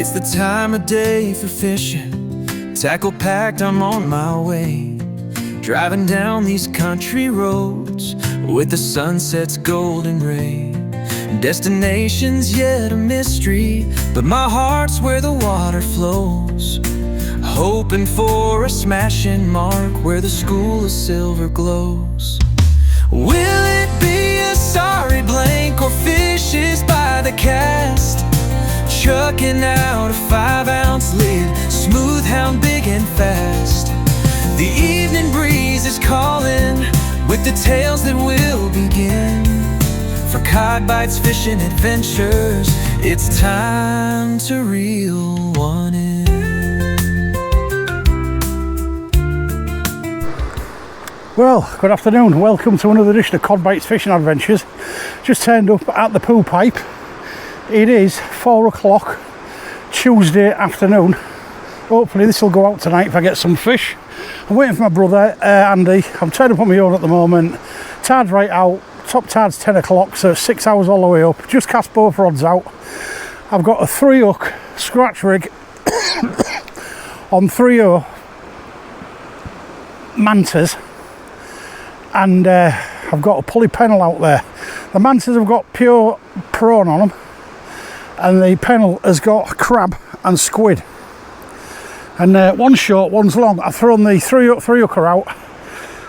It's the time of day for fishing. Tackle packed, I'm on my way. Driving down these country roads with the sunset's golden ray. Destination's yet a mystery, but my heart's where the water flows. Hoping for a smashing mark where the school of silver glows. Will it be a sorry blank or fishes by the cast? Chucking out a 5-ounce lid, smooth hound big and fast. The evening breeze is calling with the tales that will begin. For cod bites, fishing adventures, it's time to reel one in. Well, good afternoon. Welcome to another edition of Cod Bites Fishing Adventures. Just turned up at the pool pipe. It is 4 o'clock Tuesday afternoon. Hopefully this will go out tonight if I get some fish. I'm waiting for my brother, Andy. I'm turned up on my own at the moment. Tide's right out. Top tide's 10 o'clock, so 6 hours all the way up. Just cast both rods out. I've got a 3-hook scratch rig on 3-0 mantas. And I've got a pulley pennel out there. The mantas have got pure prawn on them, and the pennel has got crab and squid. And one's short, one's long. I've thrown the 3-hooker out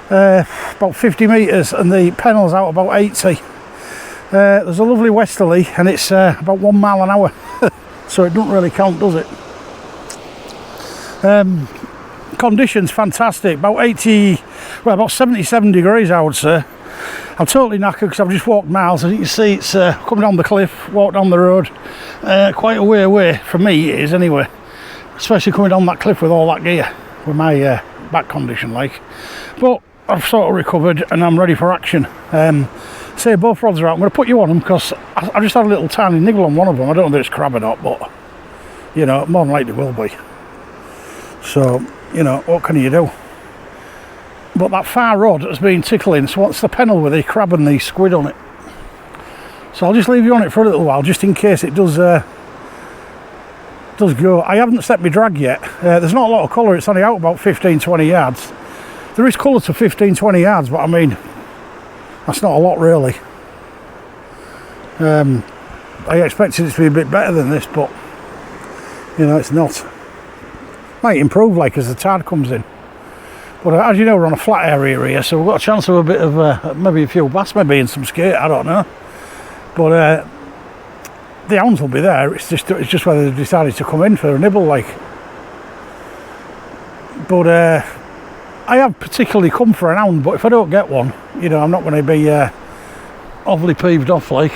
about 50 metres, and the pennel's out about 80. There's a lovely westerly, and it's about 1 mile an hour, so it doesn't really count, does it? Conditions fantastic, about 77 degrees I would say. I'm totally knackered because I've just walked miles. As you can see, it's come down the cliff, walked down the road, quite a way away from me it is anyway, especially coming down that cliff with all that gear, with my back condition like. But I've sort of recovered and I'm ready for action. Say both rods are out. I'm going to put you on them because I just had a little tiny niggle on one of them. I don't know if it's crab or not, but you know, more than likely it will be. So, you know, what can you do? But that far rod has been tickling, so what's the pennel with the crab and the squid on it? So I'll just leave you on it for a little while, just in case it does go. I haven't set my drag yet. There's not a lot of colour, it's only out about 15-20 yards. There is colour to 15-20 yards, but I mean, that's not a lot really. I expected it to be a bit better than this, but you know, it's not. Might improve like as the tide comes in. But as you know, we're on a flat area here, so we've got a chance of a bit of maybe a few bass, maybe in some skate, I don't know. But the hounds will be there. It's just whether they've decided to come in for a nibble, like. But I have particularly come for an hound, but if I don't get one, you know, I'm not going to be overly peeved off, like.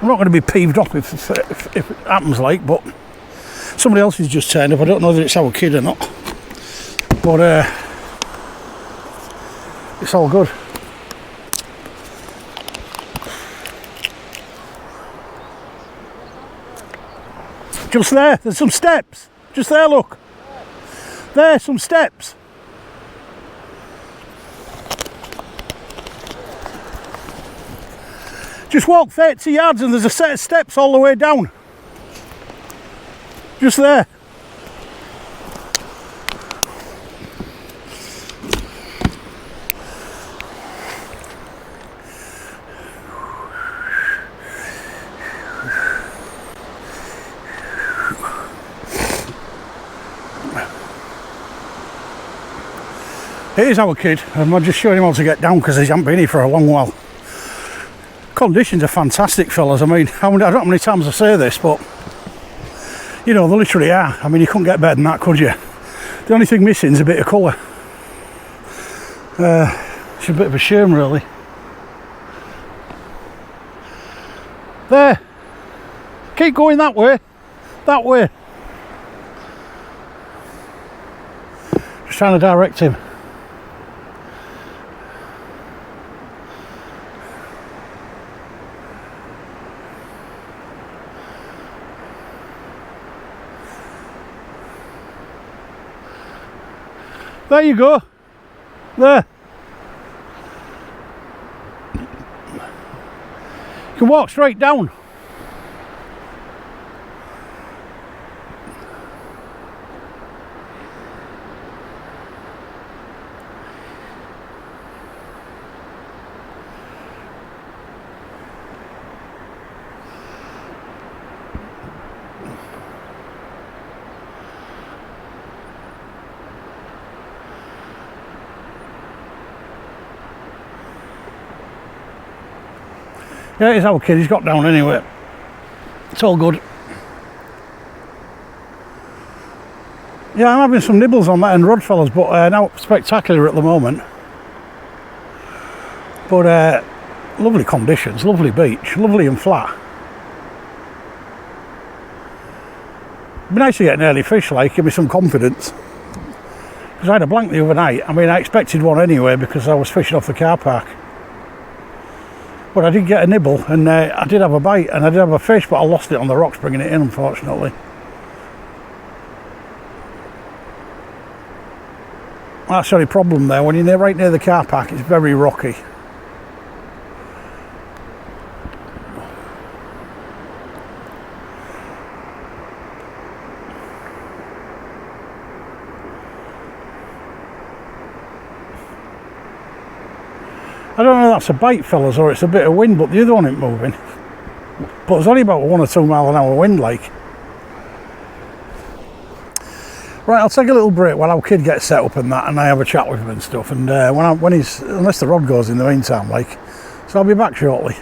I'm not going to be peeved off if it happens, like, but somebody else has just turned up. I don't know whether it's our kid or not, but it's all good. Just there's some steps. Just there, look. There's some steps. Just walk 30 yards and there's a set of steps all the way down. Just there. It is our kid, and I'm just showing him how to get down because he hasn't been here for a long while. Conditions are fantastic, fellas. I mean, I don't know how many times I say this, but you know, they literally are. I mean, you couldn't get better than that, could you? The only thing missing is a bit of colour. It's a bit of a shame, really. There. Keep going that way. That way. Just trying to direct him. There you go. There. You can walk straight down. Yeah, it's our kid, he's got down anyway. It's all good. Yeah, I'm having some nibbles on that end rod, fellas, but not spectacular at the moment. But lovely conditions, lovely beach, lovely and flat. It'd be nice to get an early fish, like, give me some confidence. Because I had a blank the other night. I mean, I expected one anyway because I was fishing off the car park. But I did get a nibble, and I did have a bite, and I did have a fish, but I lost it on the rocks bringing it in, unfortunately. That's the only problem there. When you're right near the car park, it's very rocky. I don't know if that's a bite, fellas, or it's a bit of wind, but the other one ain't moving. But it's only about 1 or 2 mile an hour wind, like. Right, I'll take a little break while our kid gets set up and that, and I have a chat with him and stuff. And when he's, unless the rod goes in the meantime, like, so I'll be back shortly.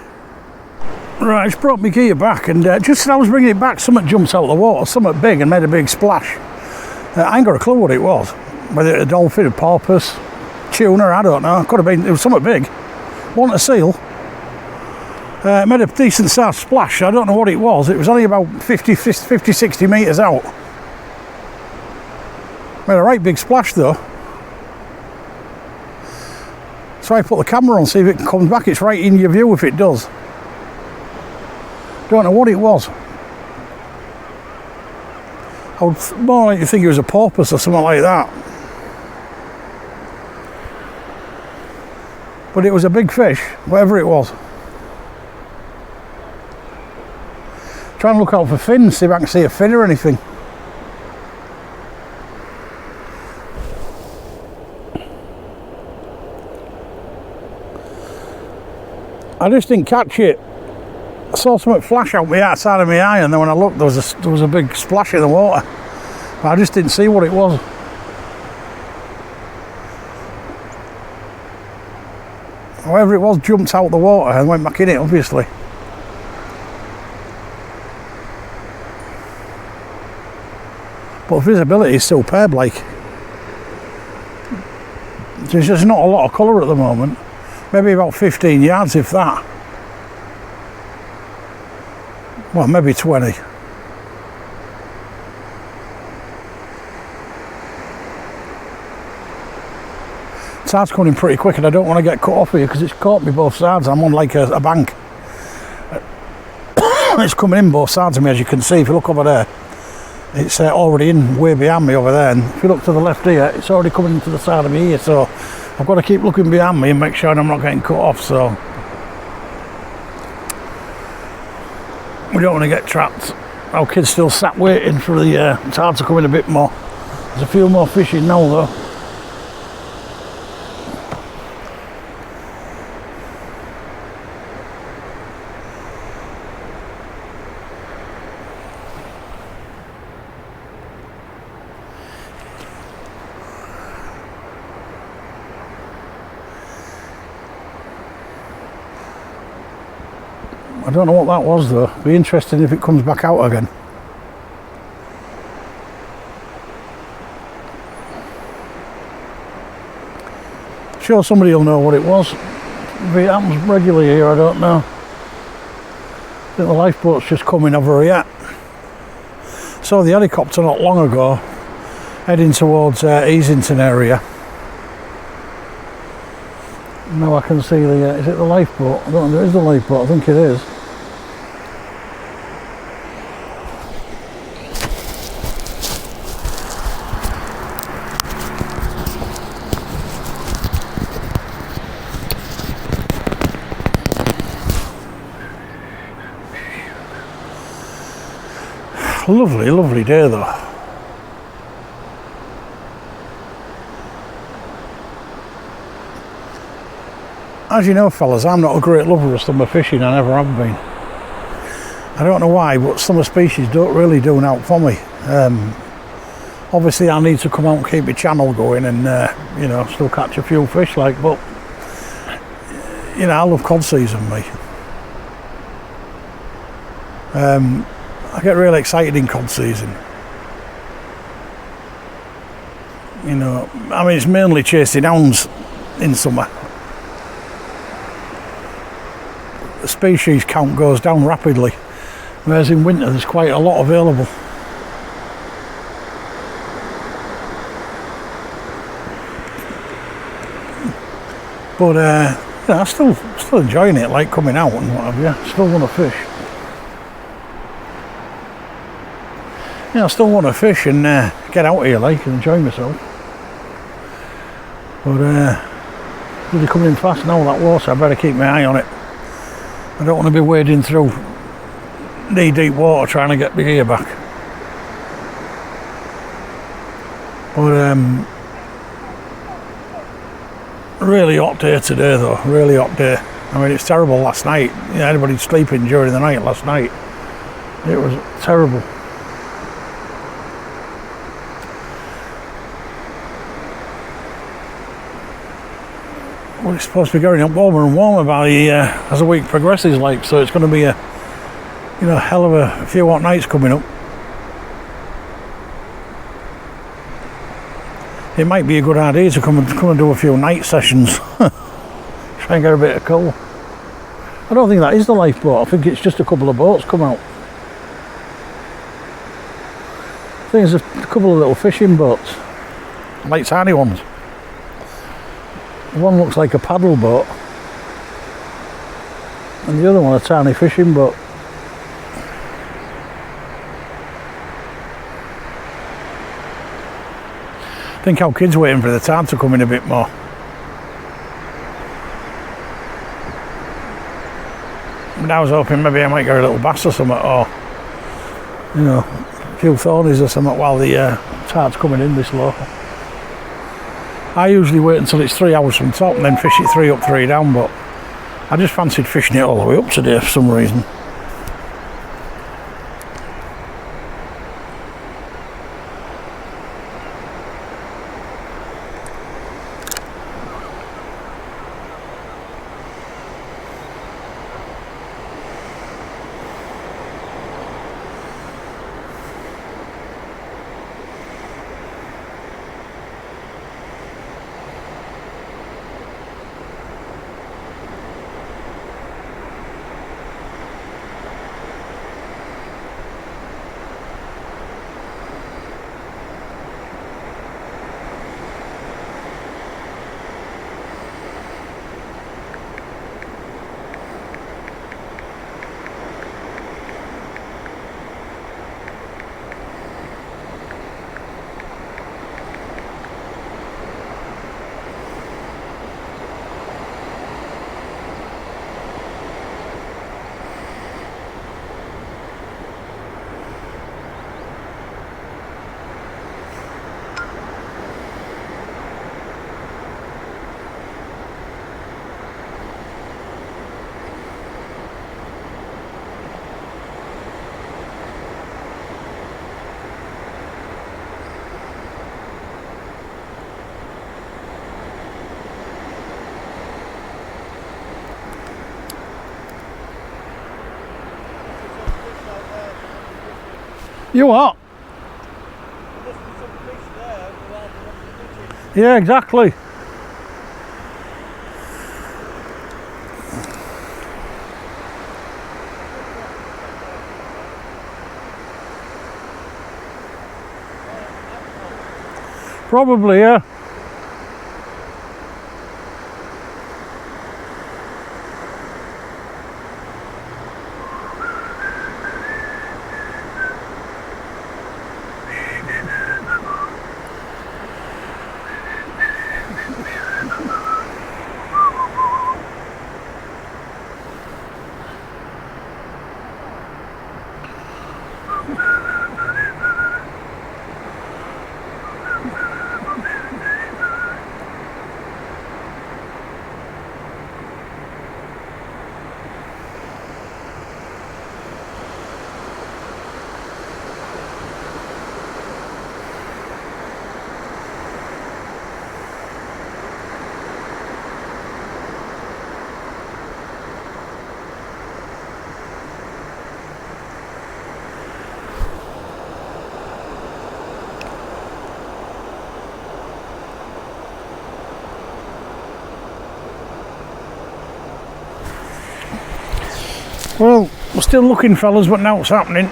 Right, I just brought my gear back, and just as I was bringing it back, something jumps out of the water, something big, and made a big splash. I ain't got a clue what it was. Whether it a dolphin, a porpoise, tuna, I don't know. Could have been, it was something big. Wasn't a seal. It made a decent sized splash. I don't know what it was. It was only about 50, 60 metres out. Made a right big splash though. So I put the camera on, see if it comes back. It's right in your view if it does. Don't know what it was. I would more like to think it was a porpoise or something like that. But it was a big fish, whatever it was. Try and look out for fins, see if I can see a fin or anything. I just didn't catch it. I saw something flash out the outside of my eye, and then when I looked, there was a big splash in the water. But I just didn't see what it was. Whoever it was jumped out the water and went back in it, obviously. But visibility is superb, like. There's just not a lot of colour at the moment. Maybe about 15 yards, if that. Well, maybe 20. Tide's coming in pretty quick, and I don't want to get cut off here because it's caught me both sides. I'm on like a bank. It's coming in both sides of me, as you can see. If you look over there, it's already in way behind me over there, and if you look to the left here, it's already coming into the side of me here, so I've got to keep looking behind me and make sure I'm not getting cut off, so we don't want to get trapped. Our kid's still sat waiting for the tide to come in a bit more. There's a few more fish in now though. I don't know what that was though. Be interesting if it comes back out again. Sure somebody will know what it was. If it happens regularly here, I don't know. I think the lifeboat's just coming over here. Saw the helicopter not long ago, heading towards Easington area. Now I can see the, is it the lifeboat? I don't know if it is the lifeboat, I think it is. Lovely, lovely day though. As you know, fellas, I'm not a great lover of summer fishing, I never have been. I don't know why, but summer species don't really do out for me. Obviously I need to come out and keep my channel going and you know, still catch a few fish, like, but you know, I love cod season, me. I get really excited in cod season. You know, I mean, it's mainly chasing hounds in summer. The species count goes down rapidly, whereas in winter there's quite a lot available. But yeah, I'm still enjoying it, like coming out and what have you. Still want to fish. Yeah, I still want to fish and get out here, like, and enjoy myself. But really coming in fast now, that water. I better keep my eye on it. I don't want to be wading through knee-deep water trying to get my gear back. But really hot day today though, really hot day. I mean, it's terrible last night. You know, anybody sleeping during the night last night, it was terrible. Well, it's supposed to be going up warmer and warmer by as the week progresses, like, so it's going to be a, you know, hell of a few hot nights coming up. It might be a good idea to come and do a few night sessions. Try and get a bit of cool. I don't think that is the lifeboat. I think it's just a couple of boats come out. I think there's a couple of little fishing boats, like tiny ones. One looks like a paddle boat, and the other one a tiny fishing boat. I think our kids waiting for the tide to come in a bit more. And I was hoping maybe I might get a little bass or something, or, you know, a few thornies or something while the tide's coming in this low. I usually wait until it's 3 hours from top and then fish it 3 up, 3 down, but I just fancied fishing it all the way up today for some reason. You what? Yeah, exactly. Probably, yeah. Well, we're still looking, fellas, but now it's happening.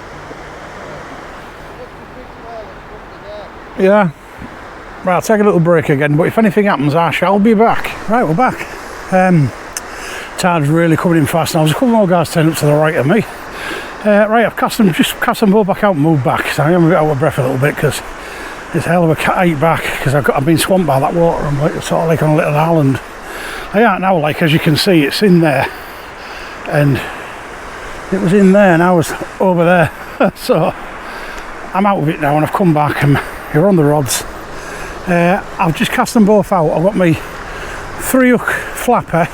Yeah. Right, I'll take a little break again, but if anything happens, I shall be back. Right, we're back. Tide's really coming in fast now. There's a couple more guys turning up to the right of me. Right, I've cast them both back out and moved back. So I'm a bit out of breath a little bit because it's a hell of a hike back because I've been swamped by that water. I'm like, sort of like on a little island. I aren't now, like, as you can see, it's in there. And it was in there and I was over there. So I'm out of it now and I've come back and you're on the rods. I've just cast them both out. I've got my 3-hook flapper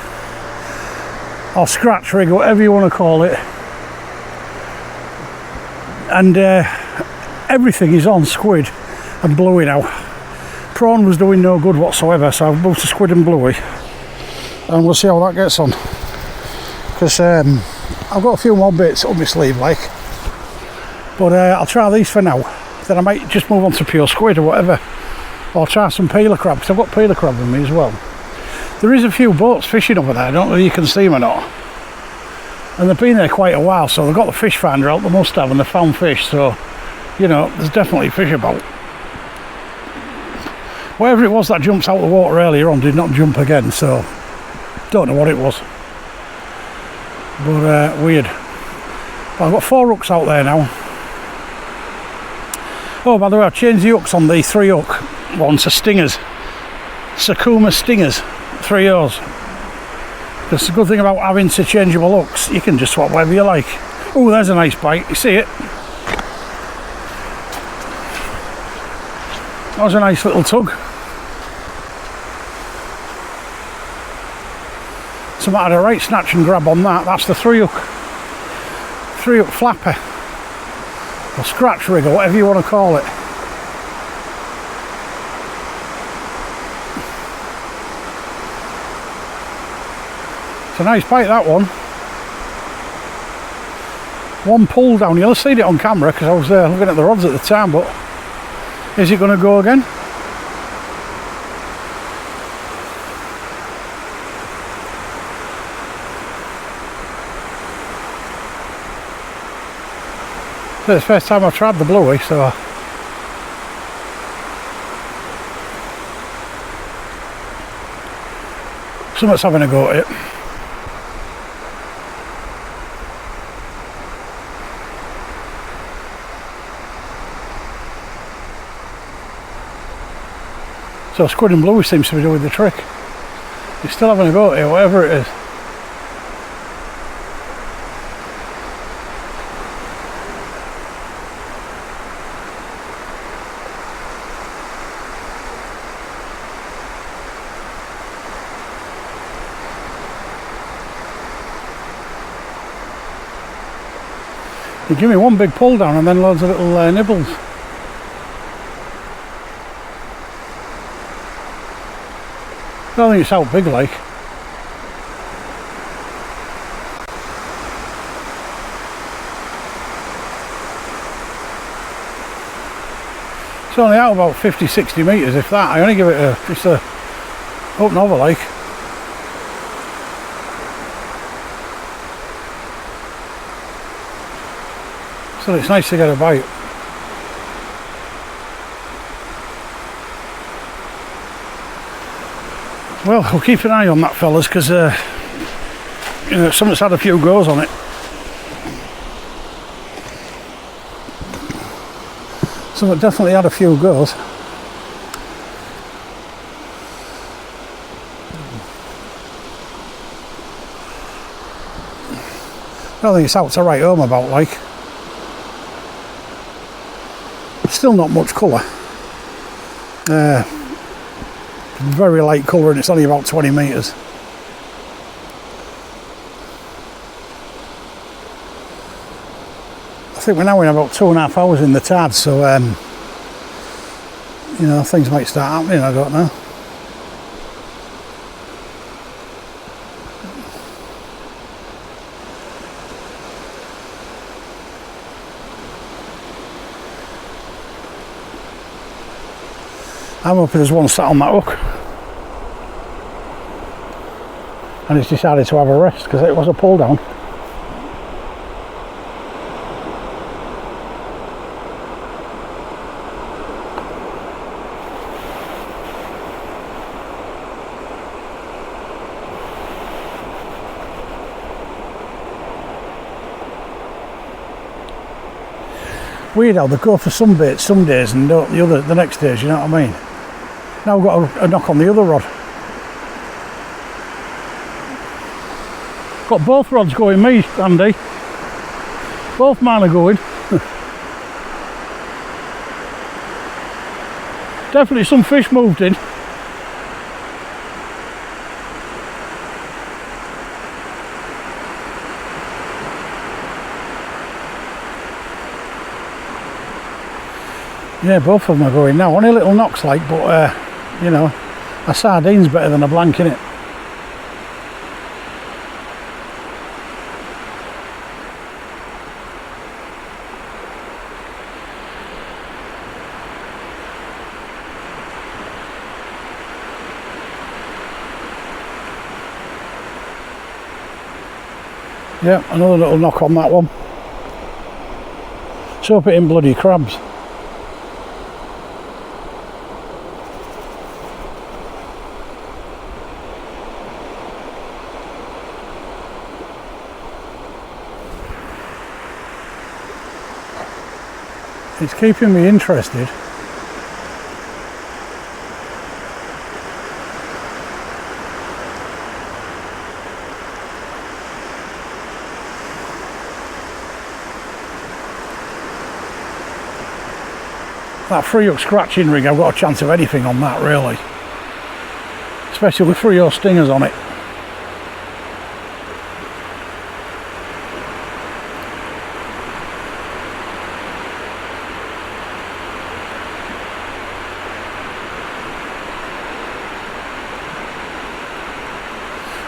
or scratch rig, whatever you want to call it, and everything is on squid and bluey now. Prawn was doing no good whatsoever, so I've moved to squid and bluey and we'll see how that gets on, because I've got a few more bits up my sleeve, like, but I'll try these for now. Then I might just move on to pure squid or whatever, or try some peeler crab, because I've got peeler crab with me as well. There is a few boats fishing over there, I don't know if you can see them or not, and they've been there quite a while, so they've got the fish finder out, they must have, and they found fish, so you know there's definitely fish about. Whatever it was that jumps out of the water earlier on did not jump again, so don't know what it was, but weird. But I've got 4 hooks out there now. Oh, by the way, I've changed the hooks on the 3-hook ones to stingers, Sakuma stingers, 3Os. That's the good thing about having interchangeable hooks, you can just swap whatever you like. Oh, there's a nice bite, you see it? That was a nice little tug. So I had a right snatch and grab on that. That's the 3-hook flapper, or scratch rig, or whatever you want to call it. It's a nice bite, that one. One pull down. You'll have seen it on camera because I was looking at the rods at the time, but is it going to go again? It's the first time I've tried the bluey, so someone's having a go at it. So squid and bluey seems to be doing the trick. He's still having a go at it, whatever it is. You give me one big pull down and then loads of little nibbles. I don't think it's out big, like. It's only out about 50-60 metres, if that. I only give it just a up and over, like. So it's nice to get a bite. Well, we'll keep an eye on that, fellas, because you know, someone's had a few goes on it. Someone definitely had a few goes. I don't think it's out to write home about, like. Still not much colour. Very light colour, and it's only about 20 metres. I think we're now in about 2.5 hours in the tide, so you know, things might start happening, I don't know. I'm hoping there's one sat on that hook and he's decided to have a rest because it was a pull down. Weird how they go for some baits some days and don't the next days, you know what I mean? Now we've got a knock on the other rod. Got both rods going, me, Andy. Both mine are going. Definitely some fish moved in. Yeah, both of them are going now. Only little knocks like, but you know, a sardine's better than a blank, innit? Yeah, another little knock on that one. Let's hope it ain't bloody crabs. It's keeping me interested. That free hook scratching rig, I've got a chance of anything on that really. Especially with 3 hook stingers on it.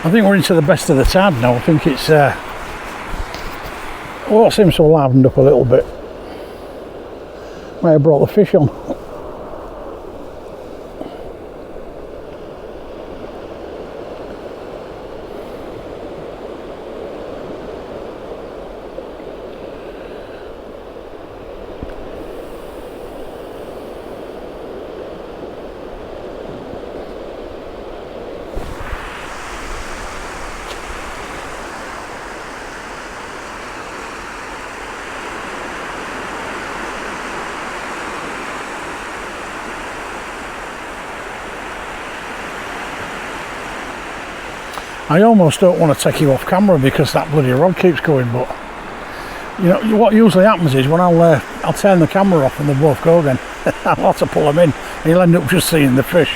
I think we're into the best of the tide now. I think it's well, it seems to have livened up a little bit. Might have brought the fish on. I almost don't want to take you off camera because that bloody rod keeps going, but you know what usually happens is when I'll turn the camera off and they both go again. I'll have to pull them in and you'll end up just seeing the fish.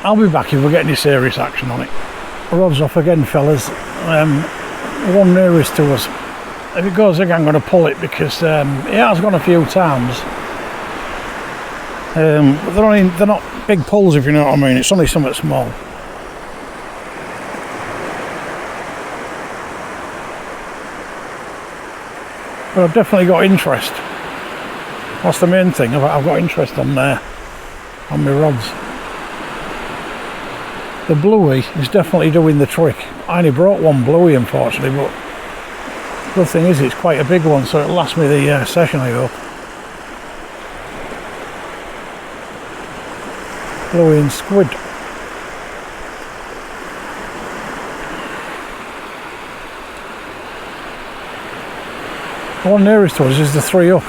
I'll be back if we get any serious action on it. Rod's off again, fellas. One nearest to us. If it goes again, I'm going to pull it because it has gone a few times. They're not big pulls, if you know what I mean. It's only something small. But I've definitely got interest. That's the main thing. I've got interest on my rods. The bluey is definitely doing the trick. I only brought one bluey, unfortunately, but the good thing is it's quite a big one, so it'll last me the session, I hope. Bluey and squid. The one nearest to us is the 3 hook.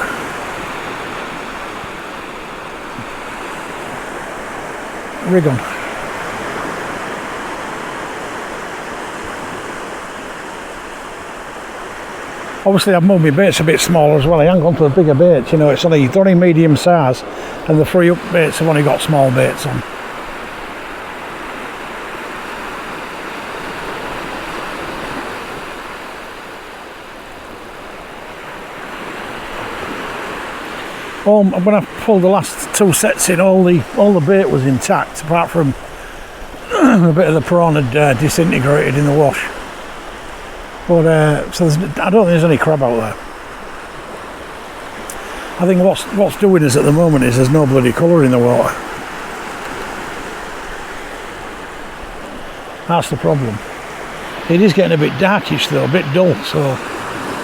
Rig on. Obviously I've moved my baits a bit smaller as well. I hang on to the bigger baits, you know, it's only medium size, and the 3 hook baits have only got small baits on. When I pulled the last 2 sets in, all the bait was intact, apart from a bit of the prawn had disintegrated in the wash. But so I don't think there's any crab out there. I think what's doing us at the moment is there's no bloody colour in the water. That's the problem. It is getting a bit darkish though, a bit dull, so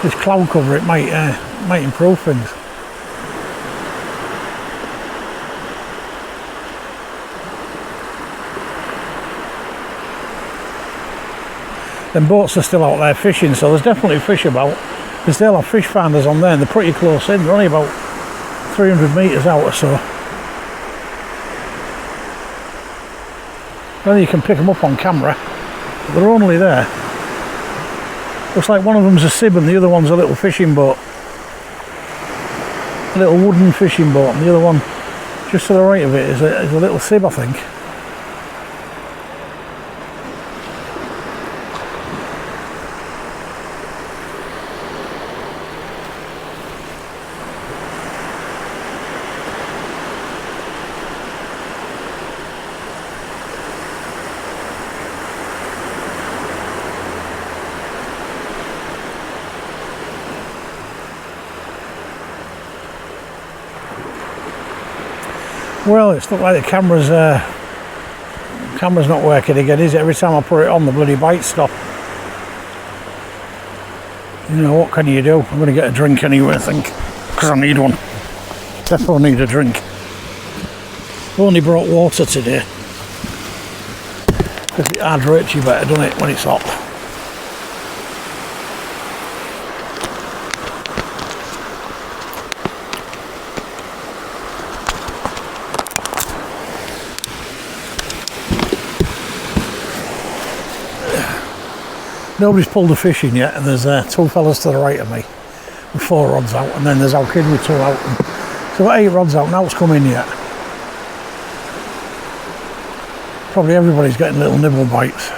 this cloud cover it might improve things. then boats are still out there fishing, so there's definitely fish about. They still have fish finders on there, and they're pretty close in. They're only about 300 metres out or so. Then you can pick them up on camera. They're only there. Looks like one of them's a sib and the other one's a little fishing boat. A little wooden fishing boat, and the other one just to the right of it is a little sib, I think. Well, it's not like the camera's not working again, is it? Every time I put it on, the bloody bites stop. You know, what can you do? I'm going to get a drink anyway, I think, because I need one. Definitely need a drink. I've only brought water today, because it hydrates you better, doesn't it, when it's hot? Nobody's pulled the fish in yet, and there's two fellas to the right of me with 4 rods out, and then there's our kid with 2 out. So we've got 8 rods out, now it's come in yet. Probably everybody's getting little nibble bites.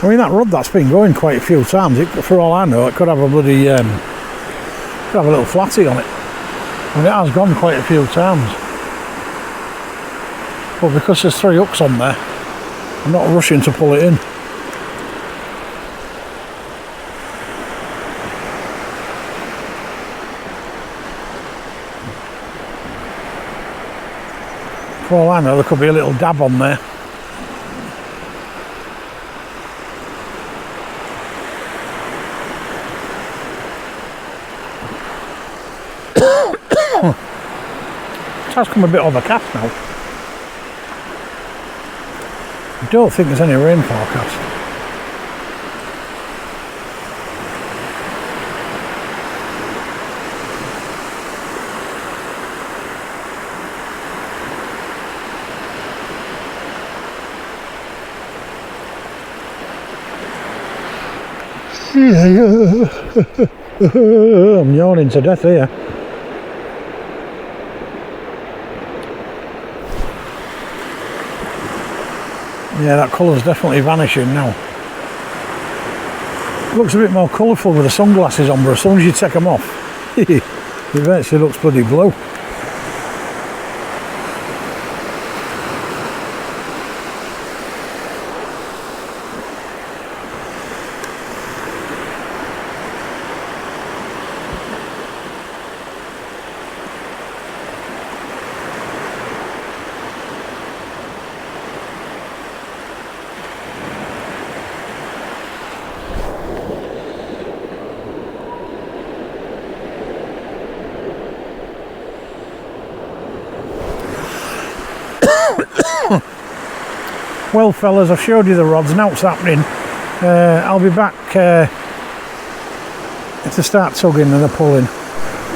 I mean, that rod that's been going quite a few times, for all I know, it could have a bloody, could have a little flatty on it. And it has gone quite a few times. But because there's 3 hooks on there, I'm not rushing to pull it in. For all I know, there could be a little dab on there. It has come a bit overcast now. I don't think there's any rain forecast. I'm yawning to death here. Yeah, that colour's definitely vanishing now. It looks a bit more colourful with the sunglasses on, but as soon as you take them off, it actually looks bloody blue. Well fellas, I've showed you the rods, now it's happening. I'll be back to start tugging and the pulling.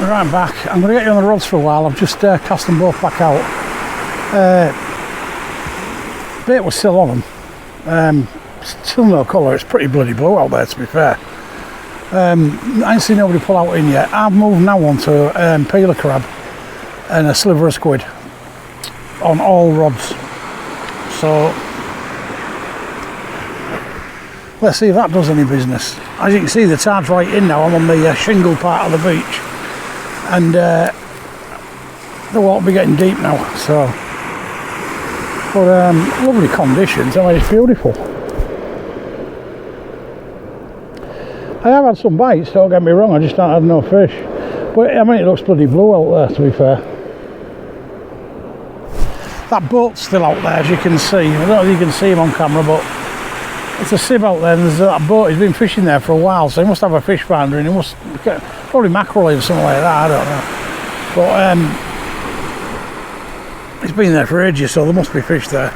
Right back, I'm going to get you on the rods for a while. I've just cast them both back out. Bait was still on them. Still no colour, it's pretty bloody blue out there to be fair. I ain't seen nobody pull out in yet. I've moved now on to peeler crab and a sliver of squid on all rods. So let's see if that does any business. As you can see, the tide's right in now. I'm on the shingle part of the beach, and the water will be getting deep now. So, but lovely conditions. I mean, it's beautiful. I have had some bites, don't get me wrong. I just haven't had no fish. But I mean, it looks bloody blue out there, to be fair. That boat's still out there, as you can see. I don't know if you can see him on camera, but it's a sib out there, and there's that boat. He's been fishing there for a while, so he must have a fish finder, and he must get probably mackerel or something like that. I don't know. But it's been there for ages, so there must be fish there.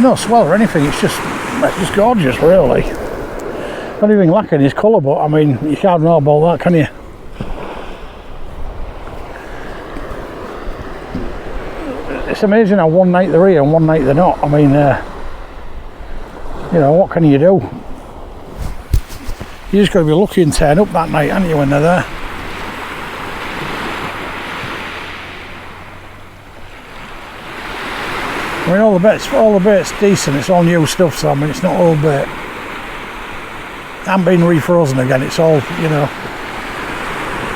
No swell or anything, it's just gorgeous, really. Not even lacking his colour, but I mean, you can't know about that, can you? It's amazing how one night they're here and one night they're not. I mean, you know, what can you do? You just got to be lucky and turn up that night, aren't you, when they're there? I mean, all the bait's decent. It's all new stuff, so I mean, it's not old bait. It hasn't been refrozen again. It's all, you know,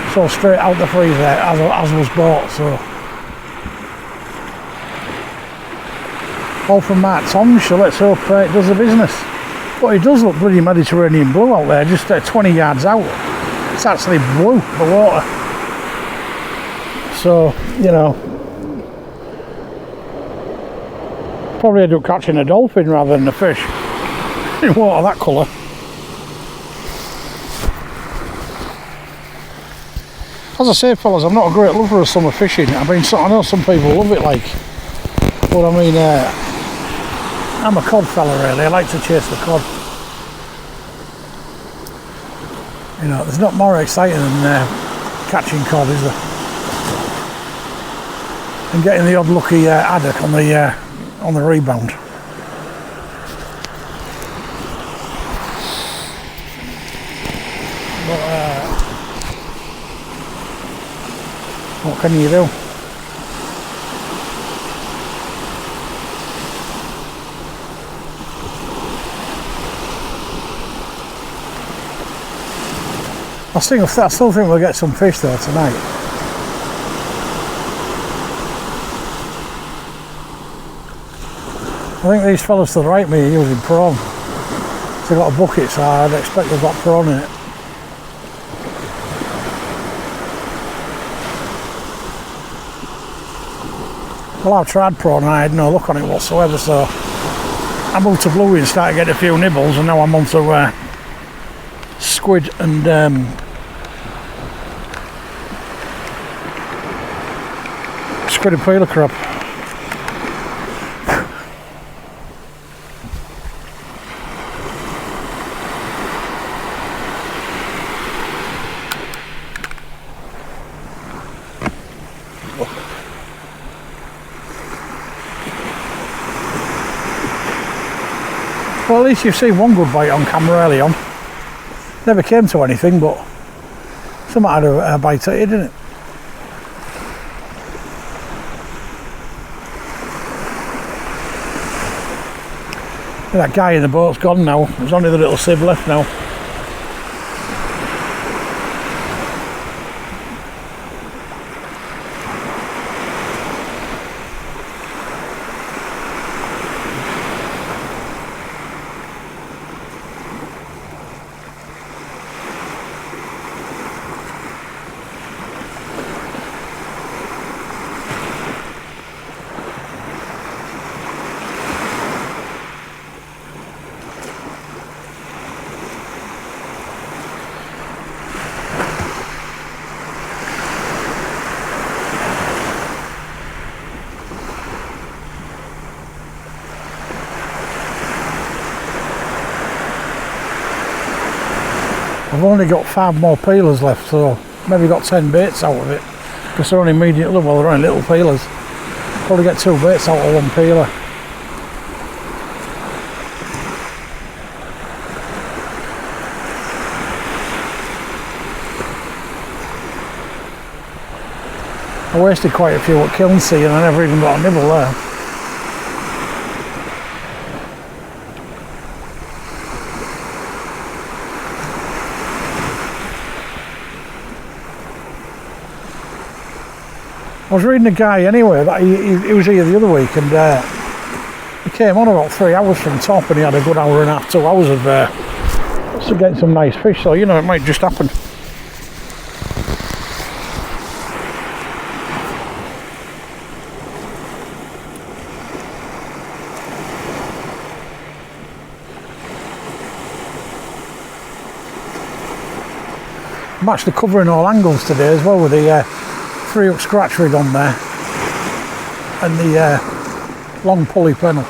it's all straight out the freezer as was bought. So all from Mark Tom, so let's hope it does the business. But it does look bloody Mediterranean blue out there, just 20 yards out. It's actually blue, the water. So, you know, probably end up catching a dolphin rather than a fish in water that colour. As I say, fellas, I'm not a great lover of summer fishing. I mean, I know some people love it, like, but I mean, I'm a cod fella, really. I like to chase the cod. You know, there's not more exciting than catching cod, is there? And getting the odd lucky haddock on the rebound. But what can you do? I still think we'll get some fish though tonight. I think these fellas to the right of me are using prawn. They've got a bucket, so I'd expect they've got prawn in it. Well, I've tried prawn and I had no luck on it whatsoever, so I moved to bluey and started getting a few nibbles, and now I'm on to squid and peeler crab. Well, at least you've seen one good bite on camera early on. Never came to anything, but something had a bite at it, didn't it? That guy in the boat's gone now. There's only the little sieve left now. I've only got 5 more peelers left, so maybe got 10 baits out of it, because they're only medium, well, they're only little peelers. Probably get 2 baits out of 1 peeler. I wasted quite a few at Kilnsea and I never even got a nibble there. I was reading a guy anyway, that he was here the other week, and he came on about 3 hours from top and he had a good hour and a half, 2 hours of so getting some nice fish, so you know, it might just happen. I'm actually covering all angles today as well with the 3-hook scratch rig on there and the long pulley panel.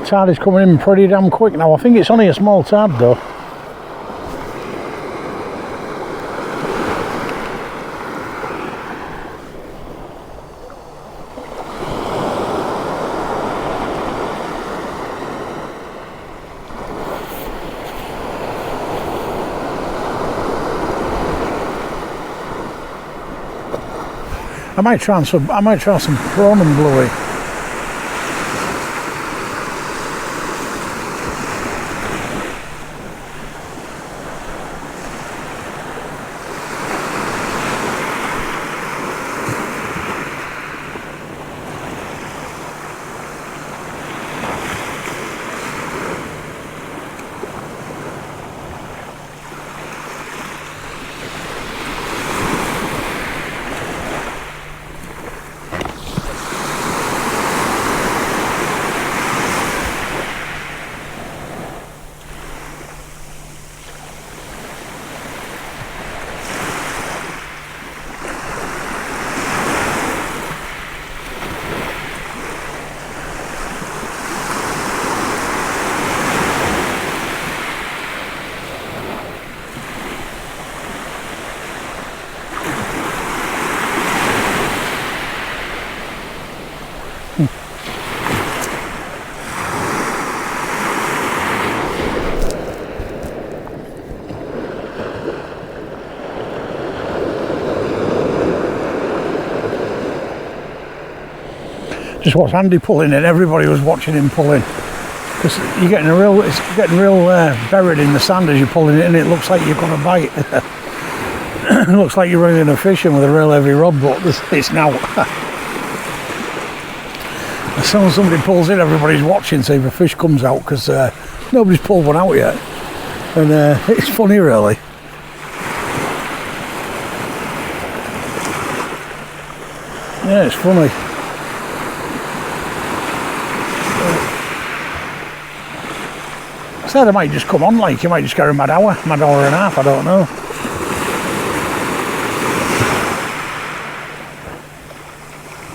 Tide is coming in pretty damn quick now. I think it's only a small tide though. I might try some prawn and bluey. Just watched Andy pulling and everybody was watching him pulling, because you're getting it's getting real buried in the sand as you're pulling it, and it looks like you've got a bite. It looks like you're running a fishing with a real heavy rod, but it's now. As soon as somebody pulls in, everybody's watching to see if a fish comes out, because nobody's pulled one out yet, and it's funny really. Yeah, it's funny. I said I might just come on, like you might just get a mad hour and a half, I don't know.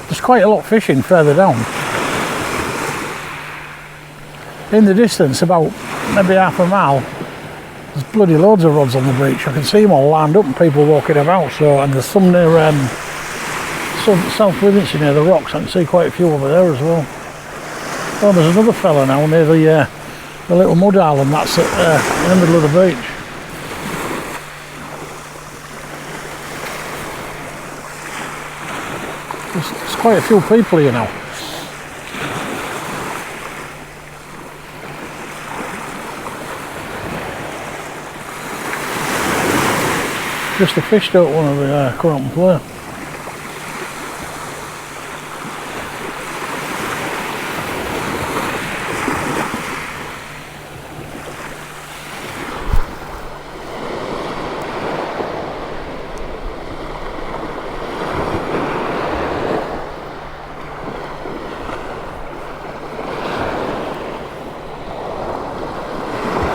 There's quite a lot of fishing further down. In the distance, about maybe half a mile, there's bloody loads of rods on the beach. I can see them all lined up and people walking about. So, and there's some near South Withernsea near the rocks. I can see quite a few over there as well. Oh, there's another fella now near the little mud island that's in the middle of the beach. There's quite a few people here now. Just the fish don't want to come out and play.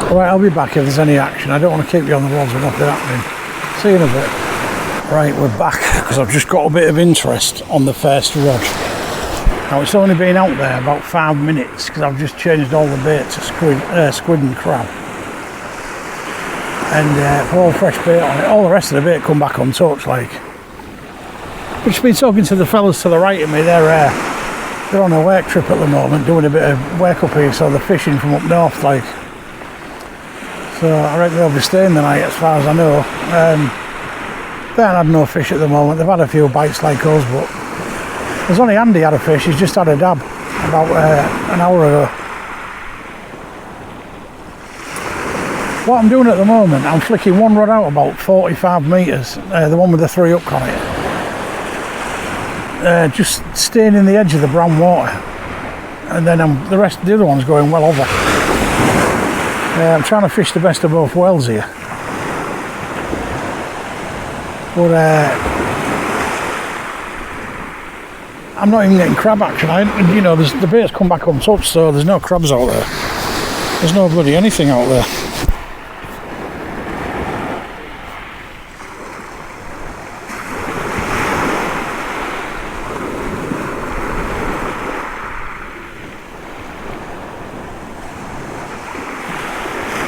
Right, I'll be back if there's any action. I don't want to keep you on the rods with nothing happening. See you in a bit. Right, we're back because I've just got a bit of interest on the first rod. Now it's only been out there about 5 minutes because I've just changed all the bait to squid and crab. And put all fresh bait on it. All the rest of the bait come back untouched, like. I've just been talking to the fellas to the right of me. They're on a work trip at the moment, doing a bit of work up here, so they're fishing from up north, like. So I reckon they'll be staying the night as far as I know. They haven't had no fish at the moment. They've had a few bites like us, but there's only Andy had a fish. He's just had a dab. about an hour ago. What I'm doing at the moment, I'm flicking one rod out about 45 metres, the one with the 3 hook on it. Just staying in the edge of the brown water, and then the other one's going well over. I'm trying to fish the best of both worlds here. But I'm not even getting crab action. You know, the bait's come back untouched, so there's no crabs out there. There's no bloody anything out there.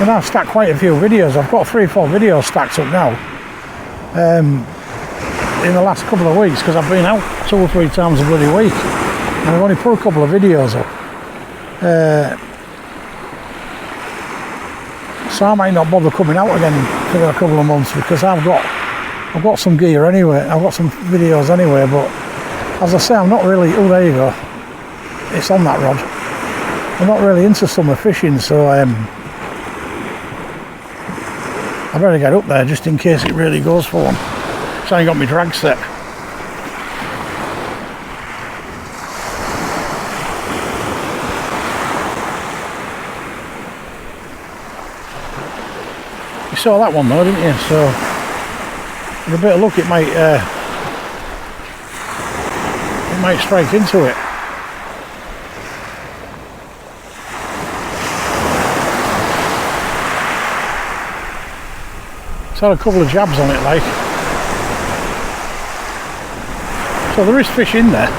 And I've stacked quite a few videos. I've got 3 or 4 videos stacked up now in the last couple of weeks, because I've been out 2 or 3 times a bloody week, and I've only put a couple of videos up. So I might not bother coming out again for a couple of months, because I've got some gear anyway. I've got some videos anyway. But as I say, I'm not really. Oh, there you go. It's on that rod. I'm not really into summer fishing, so I better get up there just in case it really goes for one. So I ain't got my drag set. You saw that one though, didn't you? So with a bit of luck it might strike into it. It's had a couple of jabs on it, like. So there is fish in there.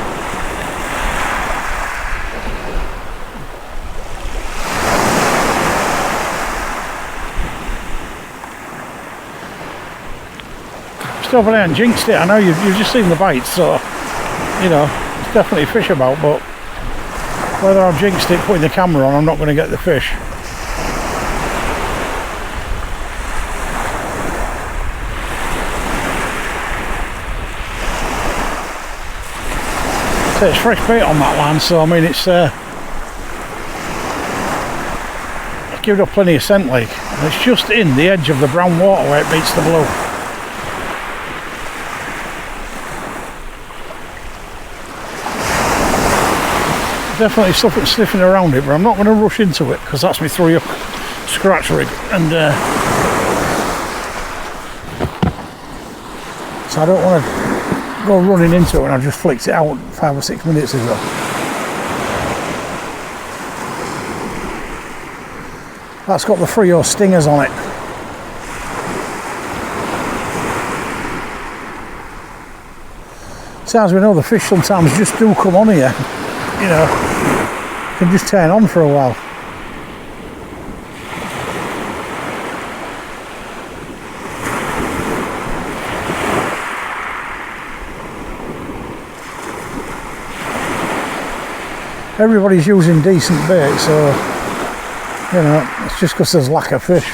Still, but I haven't jinxed it. I know you've just seen the bites, so you know it's definitely fish about. But whether I've jinxed it putting the camera on, I'm not going to get the fish. It's fresh bait on that line, so I mean it's given up plenty of scent, like, and it's just in the edge of the brown water where it meets the blue. Definitely something sniffing around it, but I'm not going to rush into it because that's my 3 hook scratch rig, and so I don't want to go running into it when I just flicked it out 5 or 6 minutes ago. That's got the 3/0 stingers on it. So as we know, the fish sometimes just do come on here, you know, can just turn on for a while. Everybody's using decent bait, so you know, it's just because there's lack of fish.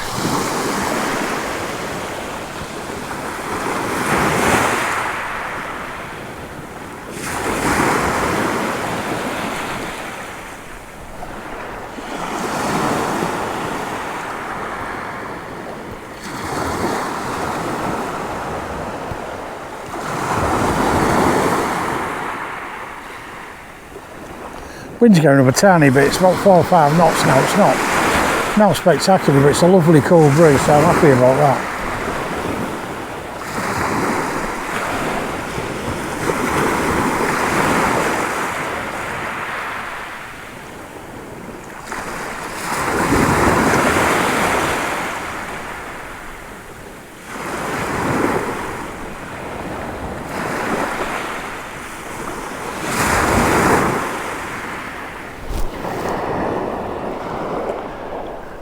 Wind's going up a tiny bit. It's about 4 or 5 knots now. It's not spectacular, but it's a lovely cool breeze, so I'm happy about that.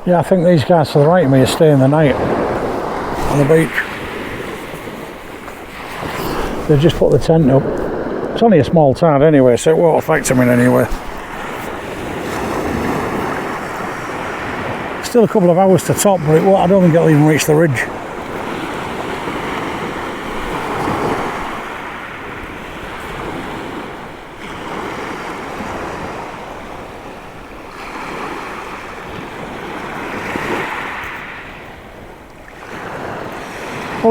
Yeah, I think these guys to the right of me are staying the night on the beach. They've just put the tent up. It's only a small tide anyway, so it won't affect them in any way. Still a couple of hours to top, but it won't, I don't think it'll even reach the ridge.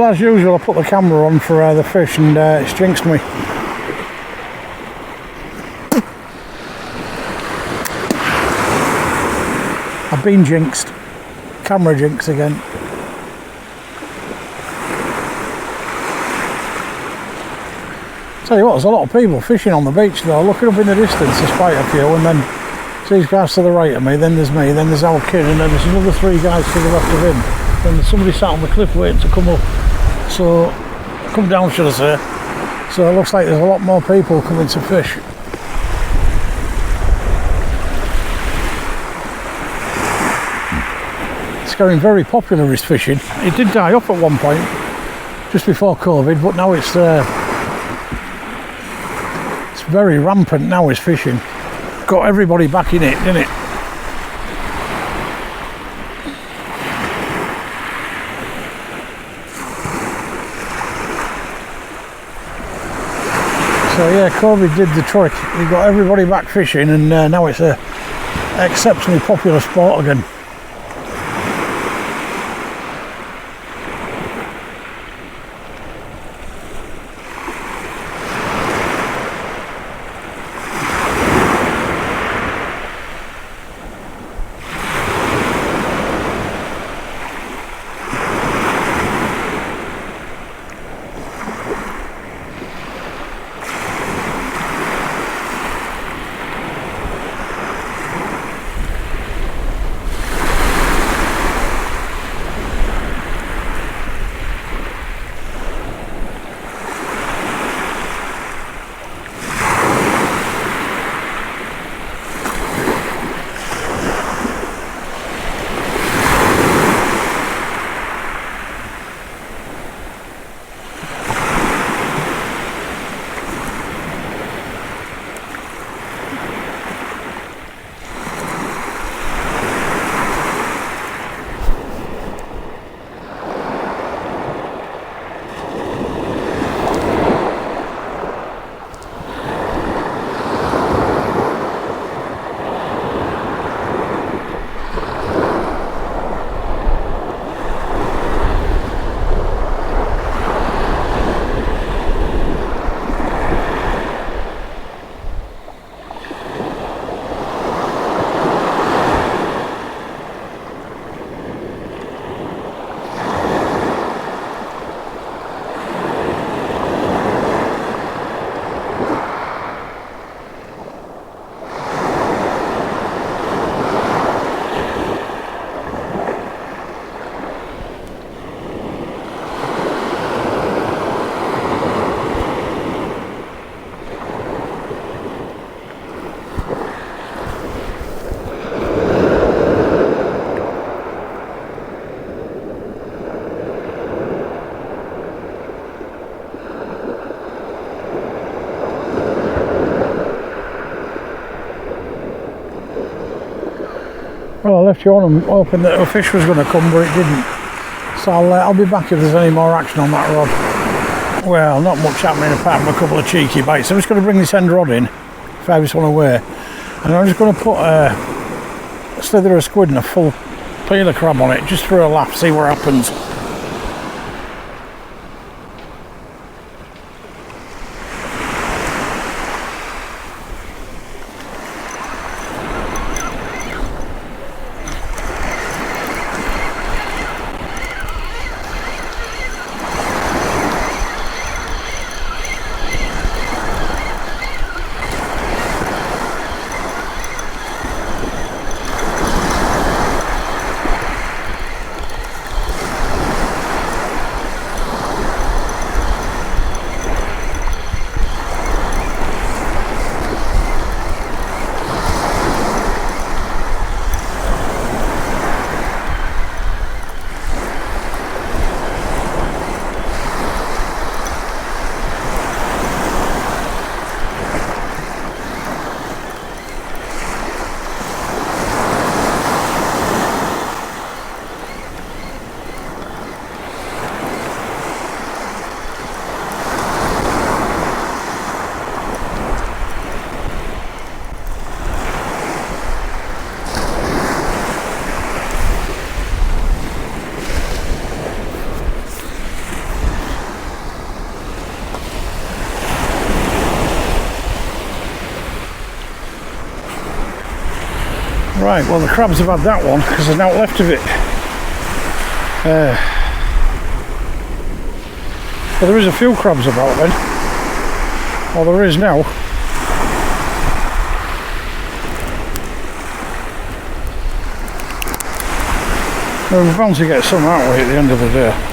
Well, as usual, I put the camera on for the fish and it's jinxed me. I've been jinxed. Camera jinx again. Tell you what, there's a lot of people fishing on the beach though. Looking up in the distance, there's quite a few, and then these guys to the right of me, then there's me, then there's our kid, and then there's another 3 guys to the left of him. Then there's somebody sat on the cliff waiting to come up. So, come down, should I say. So it looks like there's a lot more people coming to fish. It's getting very popular, is fishing. It did die up at one point, just before COVID, but now it's very rampant now, is fishing. Got everybody back in it, didn't it? So yeah, COVID did the trick. We got everybody back fishing, and now it's a exceptionally popular sport again. Well, I left you on and hoping that a fish was going to come, but it didn't. So I'll be back if there's any more action on that rod. Well, not much happening apart from a couple of cheeky bites. I'm just going to bring this end rod in, fire this one away, and I'm just going to put a slither of squid and a full peeler crab on it, just for a laugh, see what happens. Right, well the crabs have had that one because there's not left of it. But there is a few crabs about then. Well, there is now. Well, we're bound to get some, aren't we, at the end of the day?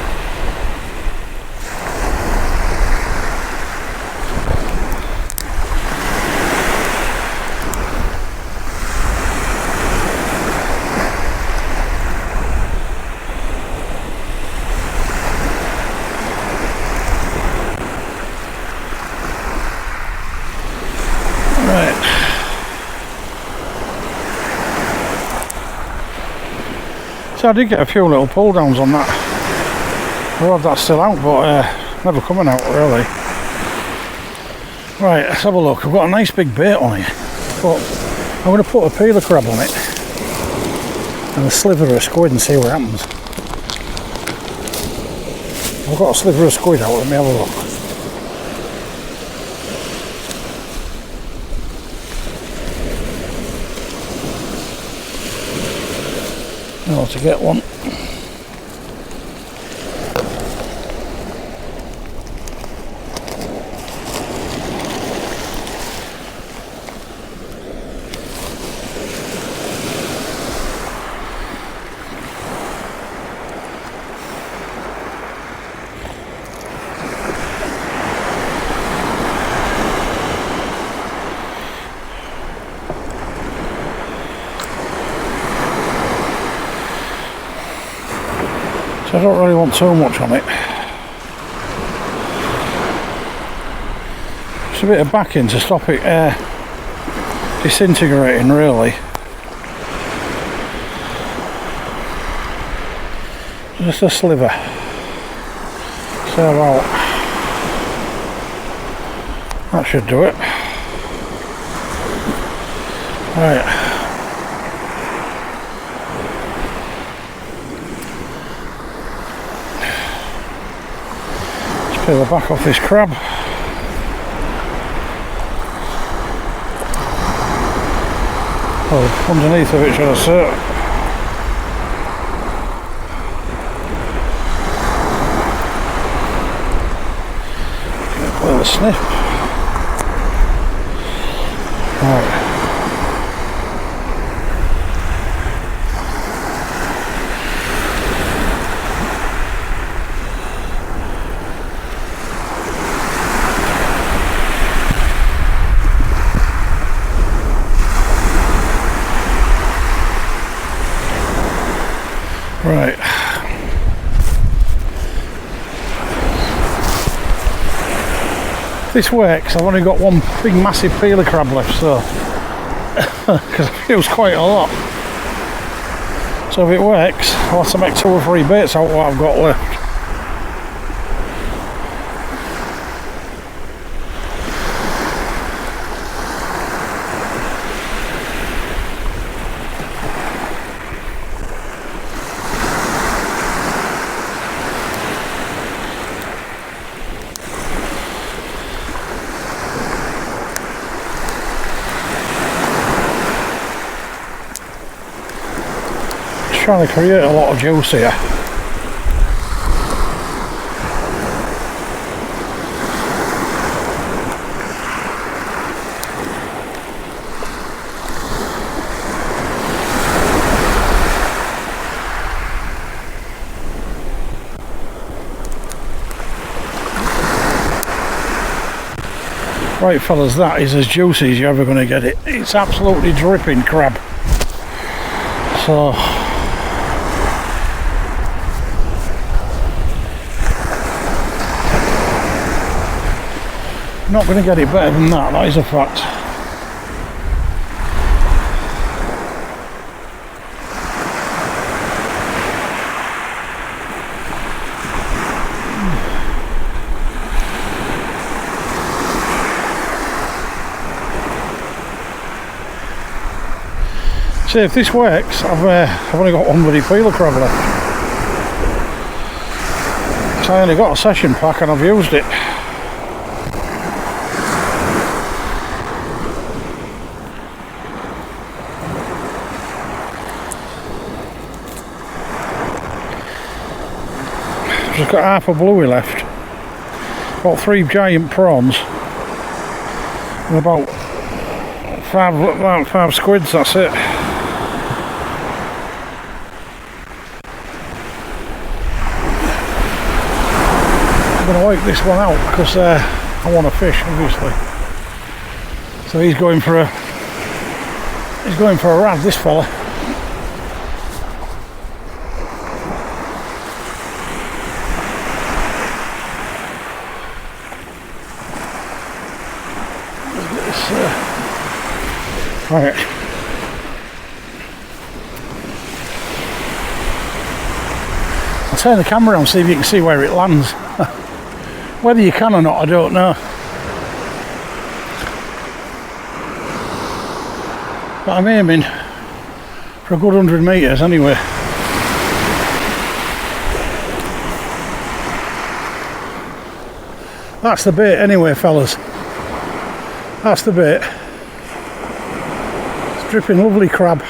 So I did get a few little pull downs on that. The rod that's still out, but never coming out really. Right, let's have a look. I've got a nice big bait on here, but I'm going to put a peeler crab on it and a sliver of squid and see what happens. I've got a sliver of squid out, let me have a look. How to get one. So I don't really want too much on it. Just a bit of backing to stop it disintegrating really. Just a sliver. So about that should do it. Right. Peel the back off this crab. Oh, underneath of it, should I say. Get a little sniff. Right. Right. This works. I've only got one big massive peeler crab left, so because it feels quite a lot. So if it works, I'll have to make 2 or 3 baits out of what I've got left. Trying to create a lot of juice here. Right fellas, that is as juicy as you're ever going to get it. It's absolutely dripping crab. So not going to get it better than that, that is a fact. See, if this works, I've only got one bloody peeler crab left. So I only got a session pack and I've used it. just got half a bluey left. Got 3 giant prawns. And about five squids, that's it. I'm going to wipe this one out because I want to fish, obviously. So he's going for a rad, this fella. Right. I'll turn the camera on, see if you can see where it lands. Whether you can or not, I don't know. But I'm aiming for a good 100 metres anyway. That's the bait anyway, fellas. That's the bait. Dripping lovely crab.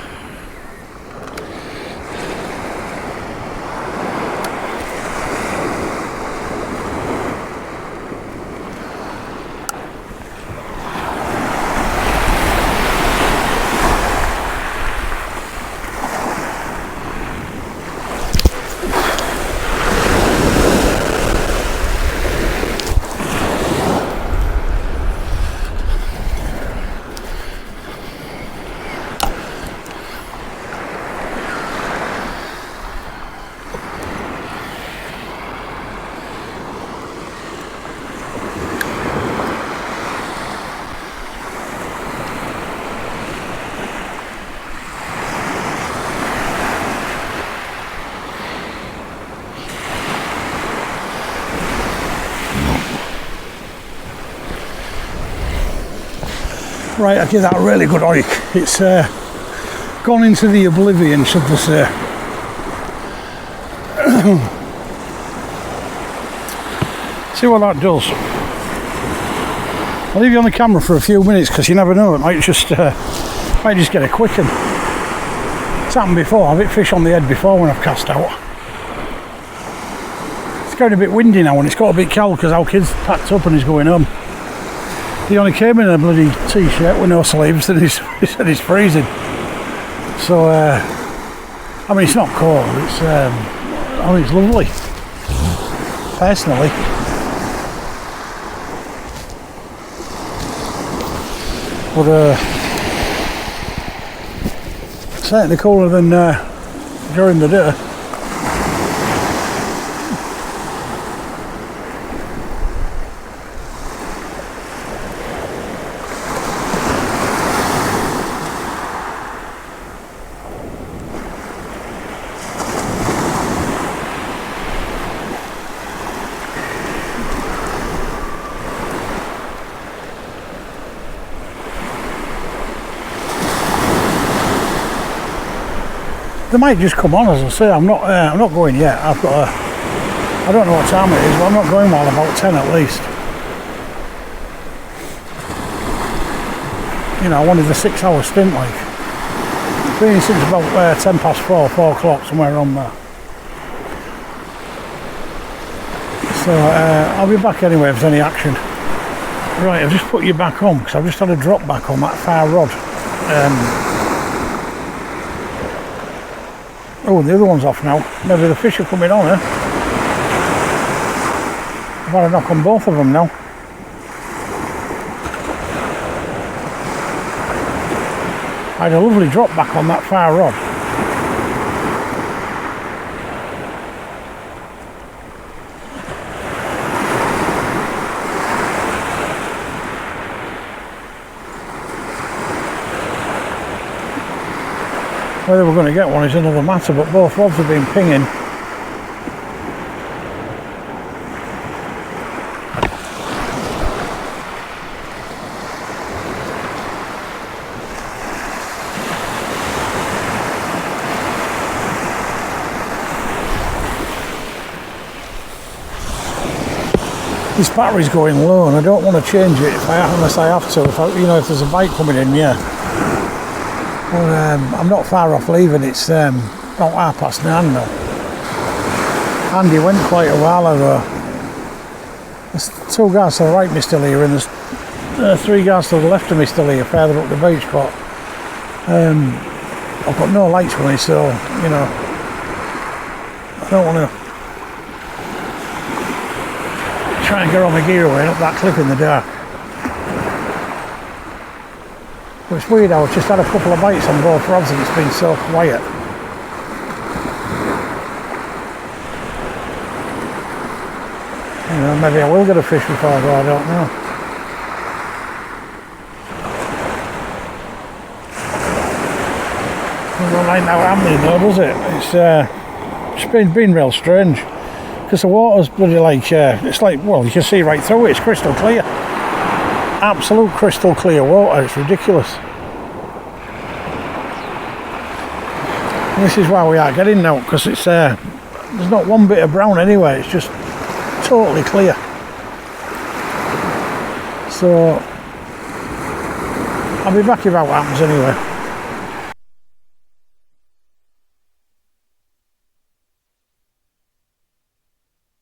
Right, I give that a really good oik. It's gone into the oblivion, should they say. See what that does. I'll leave you on the camera for a few minutes because you never know, it might just get a quicken. It's happened before. I've hit fish on the head before when I've cast out. It's getting a bit windy now and it's got a bit cold because our kid's packed up and he's going home. He only came in a bloody t-shirt with no sleeves and he said he's freezing. So, I mean, it's not cold, it's, I mean, it's lovely, personally. But, certainly cooler than during the day. They might just come on, as I say. I'm not going yet. I don't know what time it is, but I'm not going while about 10 at least. You know, I wanted a 6-hour stint, like. Been since about 10 past 4 o'clock, somewhere around there. So I'll be back anyway if there's any action. Right, I've just put you back on because I've just had a drop back on that far rod. Oh, the other one's off now. Maybe the fish are coming on, eh? I've had a knock on both of them now. I had a lovely drop back on that far rod. Whether we're going to get one is another matter, but both rods have been pinging. This battery's going low and I don't want to change it unless I have to. If there's a bite coming in, yeah. Well, I'm not far off leaving. It's about 9:30 now. Andy went quite a while ago. There's 2 guys to the right of me still here, and there's 3 guys to the left of me still here, further up the beach, but I've got no lights with me, so, you know, I don't want to try and get all my gear away up that cliff in the dark. But it's weird, I've just had a couple of bites on both rods and it's been so quiet. You know, maybe I will get a fish before I go, I don't know. Doesn't like now happening though, does it? It's been real strange. Because the water's bloody like, it's like, well, you can see right through it, it's crystal clear. Absolute crystal clear water, it's ridiculous. And this is why we are getting now, because it's, there's not one bit of brown anywhere, it's just totally clear. So, I'll be back if that happens anyway.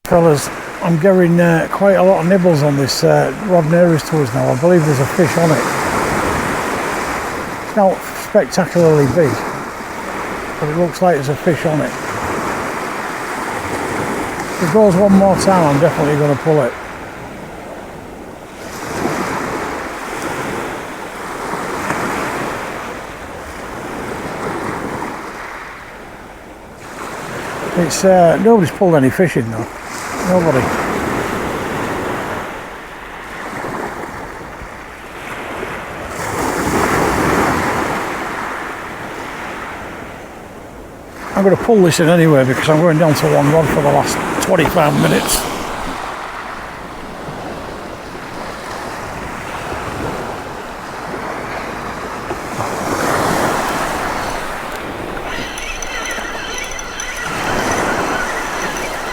Fellas, I'm getting quite a lot of nibbles on this rod nearest to us now. I believe there's a fish on it. It's not spectacularly big, but it looks like there's a fish on it. If it goes one more time, I'm definitely going to pull it. It's nobody's pulled any fish in though. Nobody. I'm going to pull this in anyway because I'm going down to one rod for the last 25 minutes.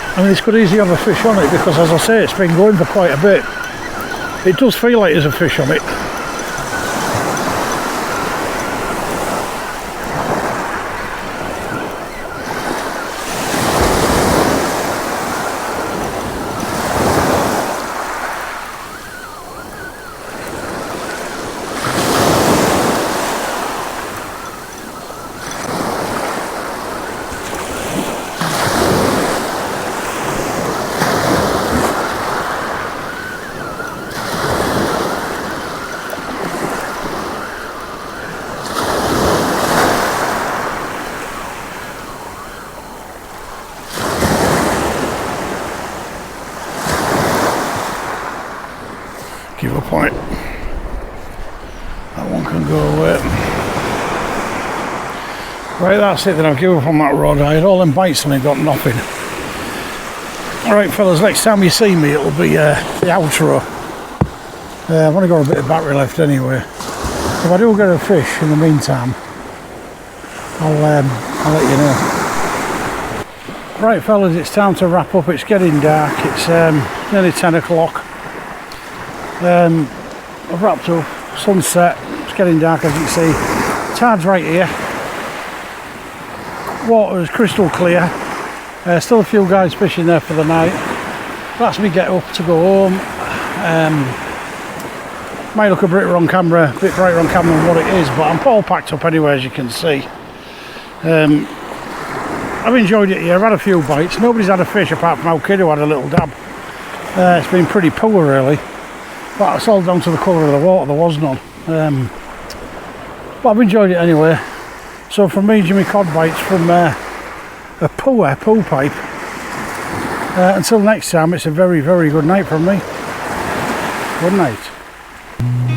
I mean, this could easily have a fish on it because, as I say, it's been going for quite a bit. It does feel like there's a fish on it. Give up on it. That one can go away. Right, that's it then. I'll give up on that rod. I had all them bites and I got nothing. Alright fellas, next time you see me it'll be the outro. I've only got a bit of battery left anyway. If I do get a fish in the meantime, I'll let you know. Right fellas, it's time to wrap up. It's getting dark. It's nearly 10 o'clock. I've wrapped up, sunset, it's getting dark as you can see. Tide's right here. Water is crystal clear. Still a few guys fishing there for the night. That's me get up to go home. Might look a bit brighter on camera than what it is, but I'm all packed up anyway, as you can see. I've enjoyed it here. I've had a few bites. Nobody's had a fish apart from our kid who had a little dab. It's been pretty poor really. But it's all down to the colour of the water, there was none. But I've enjoyed it anyway. So from me, Jimmy Codbites, from a Poull pipe. Until next time, it's a very, very good night from me. Good night.